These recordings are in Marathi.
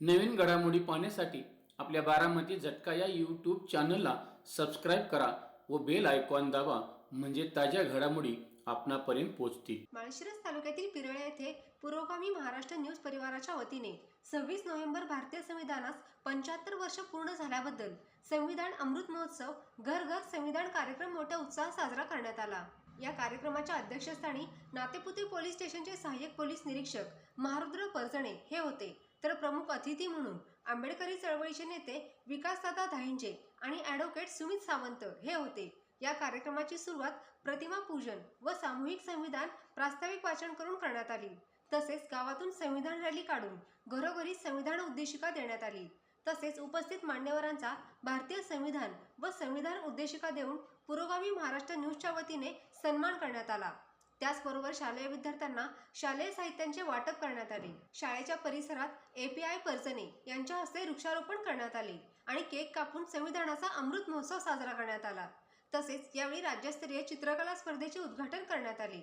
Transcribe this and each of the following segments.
नवीन घडामोडी पाहण्यासाठी आपल्या बारामती झटका या यूट्यूब चॅनलला सबस्क्राईब करा व बेल आयकॉन दाबा, म्हणजे ताज्या घडामोडी आपणापर्यंत पोहोचतील। माळशिरस तालुक्यातील पिरळे येथे पुरोगामी महाराष्ट्र न्यूज परिवाराच्या वतीने 26 नोव्हेंबर भारतीय संविधानास 75 वर्ष पूर्ण झाल्याबद्दल संविधान अमृत महोत्सव घर घर संविधान कार्यक्रम मोठ्या उत्साहात साजरा करण्यात आला। या कार्यक्रमाच्या अध्यक्षस्थानी नातेपुते पोलीस स्टेशनचे सहाय्यक पोलीस निरीक्षक महारुद्र परजणे हे होते, तर प्रमुख अतिथी म्हणून आंबेडकरी चळवळीचे नेते विकासदादा धाईंजे आणि ॲडव्होकेट सुमित सावंत हे होते। या कार्यक्रमाची सुरुवात प्रतिमा पूजन व सामूहिक संविधान प्रास्ताविक वाचन करून करण्यात आली। तसेच गावातून संविधान रॅली काढून घरोघरी संविधान उद्देशिका देण्यात आली। तसेच उपस्थित मान्यवरांचा भारतीय संविधान व संविधान उद्देशिका देऊन पुरोगामी महाराष्ट्र न्यूजच्या वतीने सन्मान करण्यात आला। त्याचबरोबर शालेय विद्यार्थ्यांना शालेय साहित्यांचे वाटप करण्यात आले। शाळेच्या परिसरात API परजणे यांच्या हस्ते वृक्षारोपण करण्यात आले आणि केक कापून संविधानाचा अमृत महोत्सव साजरा करण्यात आला। तसेच यावेळी राज्यस्तरीय चित्रकला स्पर्धेचे उद्घाटन करण्यात आले।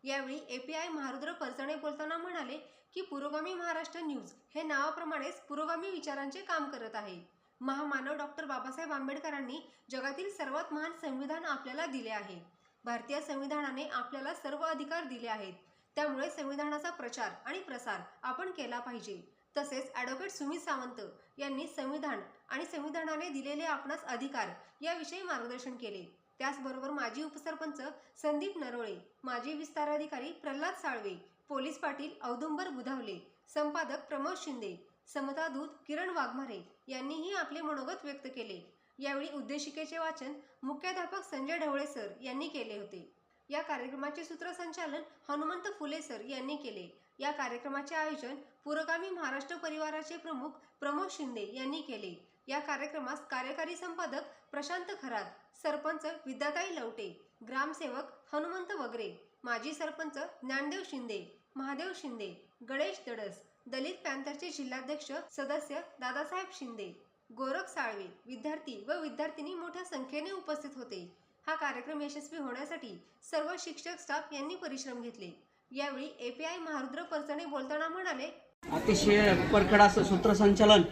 यावेळी API महारुद्र परजणे बोलताना म्हणाले की पुरोगामी महाराष्ट्र न्यूज हे नावाप्रमाणेच पुरोगामी विचारांचे काम करत आहे। महामानव डॉक्टर बाबासाहेब आंबेडकरांनी जगातील सर्वात महान संविधान आपल्याला दिले आहे। भारतीय संविधानाने आपल्याला सर्व अधिकार दिले आहेत, त्यामुळे संविधानाचा प्रचार आणि प्रसार आपण केला पाहिजे। तसेच ॲडव्होकेट सुमित सावंत यांनी संविधान आणि संविधानाने दिलेले आपणास अधिकार याविषयी मार्गदर्शन केले। त्याचबरोबर माजी उपसरपंच संदीप नरोळे, माजी विस्तार अधिकारी प्रल्हाद साळवे, पोलीस पाटील औदुंबर बुधावले, संपादक प्रमोद शिंदे, समता दूत किरण वाघमारे यांनीही आपले मनोगत व्यक्त केले। यावेळी उद्देशिकेचे वाचन मुख्याध्यापक संजय ढवळे सर यांनी केले होते। या कार्यक्रमाचे सूत्रसंचालन हनुमंत फुले सर यांनी केले। या कार्यक्रमाचे आयोजन पुरोगामी महाराष्ट्र परिवाराचे प्रमुख प्रमोद शिंदे यांनी केले। या कार्यक्रमास कार्यकारी संपादक प्रशांत खरात, सरपंच विद्याताई लवटे, ग्रामसेवक हनुमंत वगरे, माजी सरपंच ज्ञानदेव शिंदे, महादेव शिंदे, गणेश दडस, दलित पॅंथरचे जिल्हाध्यक्ष सदस्य दादासाहेब शिंदे, गोरख साळवे, विद्यार्थी व विद्यार्थिनी मोठ्या संख्येने उपस्थित होते। हा कार्यक्रम यशस्वी होण्यासाठी सर्व शिक्षक स्टाफ यांनी परिश्रम घेतले। यावेळी API महारुद्र परजणे बोलताना म्हणाले, अतिशय परखड असं सूत्रसंचालन।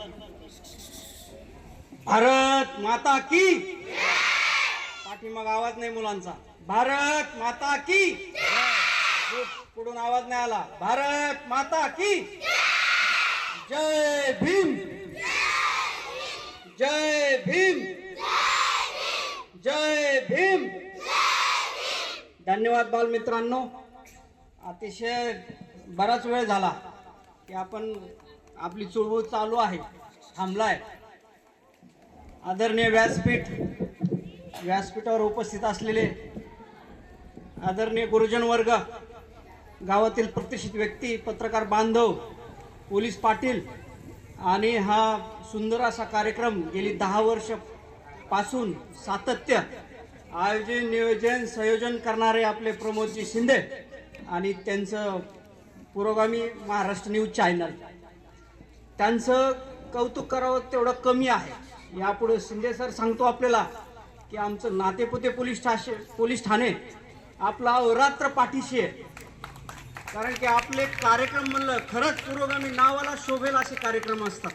भारत माता की पाठीमाग आवाज नाही मुलांचा। भारत माता की पुढून आवाज नाही आला। भारत माता की जय भीम, जय भीम, जय भीम। धन्यवाद बालमित्रांनो। अतिशय बराच वेळ झाला की आपण आपली चळवळ चालू आहे, थांबलाय। आदरणीय व्यासपीठावर उपस्थित असलेले आदरणीय गुरुजन वर्ग, गावातील प्रतिष्ठित व्यक्ती, पत्रकार बांधव, पोलीस पाटील आणि हा सुंदर असा कार्यक्रम गेली 10 वर्ष पासून सातत्य आयोजन नियोजन संयोजन करणारे आपले प्रमोदजी शिंदे आणि त्यांचं पुरोगामी महाराष्ट्र न्यूज चॅनल, त्यांचं कौतुक करावं तेवढं कमी आहे। यापुढे शिंदे सर सांगतो आपल्याला की आमचं नातेपुते पोलीस ठाणे आपला अहोरात्र पाठीशी आहे। कारण की आपले कार्यक्रम म्हणलं खरंच पुरोगामी नावाला शोभेल असे कार्यक्रम असतात।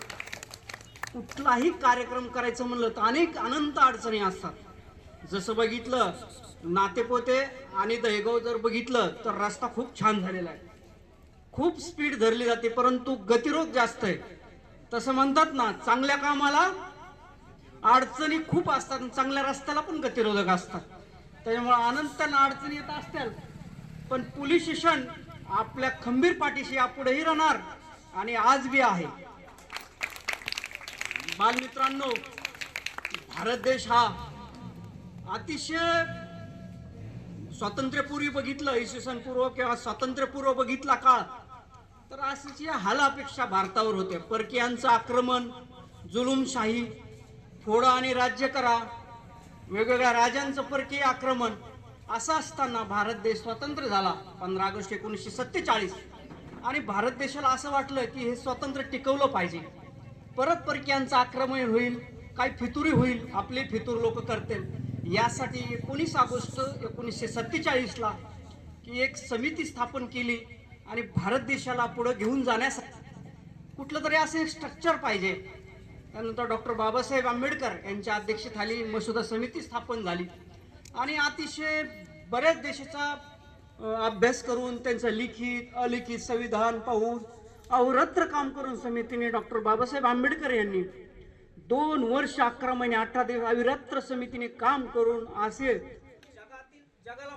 कुठलाही कार्यक्रम करायचं म्हणलं तर अनेक अनंत अडचणी असतात। जसं बघितलं नातेपोते आणि दहेगाव जर बघितलं तर रस्ता खूप छान झालेला आहे, खूप स्पीड धरली जाते, परंतु गतिरोध जास्त आहे। तसं म्हणतात ना, चांगल्या कामाला अडचणी खूप असतात, चांगल्या रस्त्याला पण गतिरोधक असतात। त्याच्यामुळे अनंत अडचणी येत असतील, पण पोलीस स्टेशन आपल्या खंबीर पाठीशी यापुढेही राहणार आणि आज बी आहे। बालमित्रांनो, भारत देश हा अतिशय स्वातंत्र्यपूर्वी बघितलं, इसवी सन पूर्व किंवा स्वातंत्र्यपूर्व बघितला काळ, तर अशीच हालापेक्षा भारतावर होते। परकीयांचं आक्रमण, जुलूमशाही, फोडा आणि राज्य करा, वेगवेगळ्या राजांचं परकीय आक्रमण, असं असताना भारत देश स्वतंत्र झाला 15 ऑगस्ट 1947। आणि भारत देशाला असं वाटलं की हे स्वातंत्र्य टिकवलं पाहिजे, परत परकीयांचं आक्रमण होईल, काही फितुरी होईल, आपले फितूर लोक करतील। यासाठी 19 ऑगस्ट 1947ला की एक समिती स्थापन केली आणि भारत देशाला पुढे घेऊन जाण्यासाठी कुठलं तरी असं स्ट्रक्चर पाहिजे. त्यानंतर डॉक्टर बाबासाहेब आंबेडकर यांच्या अध्यक्षतेखाली मसुदा समिती स्थापन झाली आणि अतिशय बऱ्याच देशाचा अभ्यास करून त्यांचं लिखित अलिखित संविधान पाहून अहोरात्र काम करून समितीने डॉक्टर बाबासाहेब आंबेडकर यांनी 2 वर्ष 11 महिने 18 दिवस अविरत्र समितीने काम करून असे जगाला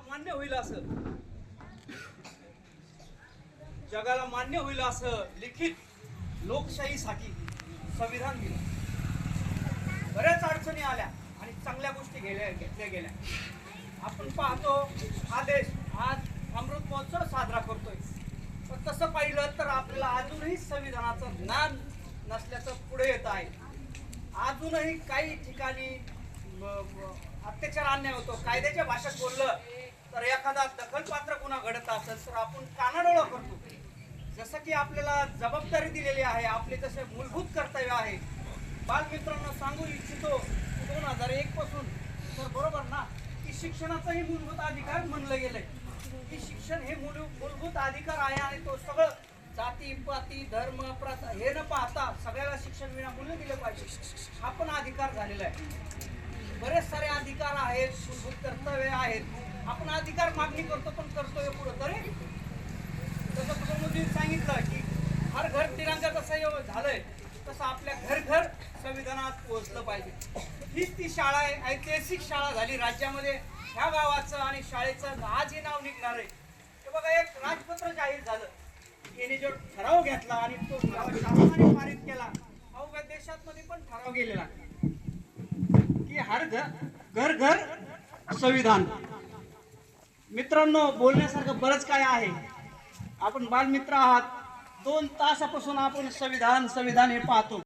मान्य होईल असं लिखित लोकशाहीसाठी संविधान दिलं. बऱ्याच अडचणी आल्या आणि चांगल्या गोष्टी घेतल्या गेल्या. आपण पाहतो हा देश आज अमृत महोत्सव साजरा करतोय, पण तसं पाहिलं तर आपल्याला अजूनही संविधानाचं ज्ञान नसल्याचं पुढे येत आहे. अजूनही काही ठिकाणी अत्याचार अन्याय होतो. कायद्याच्या भाषेत बोललं तर एखादा दखलपात्र गुन्हा घडत असेल तर आपण कानाडोळा करतो. जसं की आपल्याला जबाबदारी दिलेली आहे, आपले जसे मूलभूत कर्तव्य आहे. बालमित्रांना सांगू इच्छितो 2001 पासून तर बरोबर ना की शिक्षणाचाही मूलभूत अधिकार म्हणलं गेलंय की शिक्षण हे मूलभूत अधिकार आहे आणि तो सगळं जाती पाती धर्म प्रथा हे न पाहता सगळ्याला शिक्षण विनामूल्य दिलं पाहिजे. हा पण अधिकार झालेला आहे. बरेच सारे अधिकार आहेत, मूलभूत कर्तव्य आहेत. आपण अधिकार मागणी करतो पण कर्तव्य पुढं तरी जसं कुटुंबजींनी सांगितलं की हर घर तिरंगा कसं झालंय तसं आपल्या घर घर संविधानात पोहोचलं पाहिजे. हीच ती शाळा आहे, ऐतिहासिक शाळा झाली राज्यामध्ये. ह्या गावाचं आणि शाळेचं आज हे नाव निघणार आहे. हे बघा, एक राजपत्र जाहीर झालं. याने जो ठराव घेतला आणि तो शासनाने पारित केला, अवघ्या देशात मध्ये पण ठराव गेलेला की हर घर घर संविधान. मित्रांनो, बोलण्यासारखं बरंच काय आहे. आपण बालमित्र आहात. 2 तासापासून आपण संविधान हे पाहतो.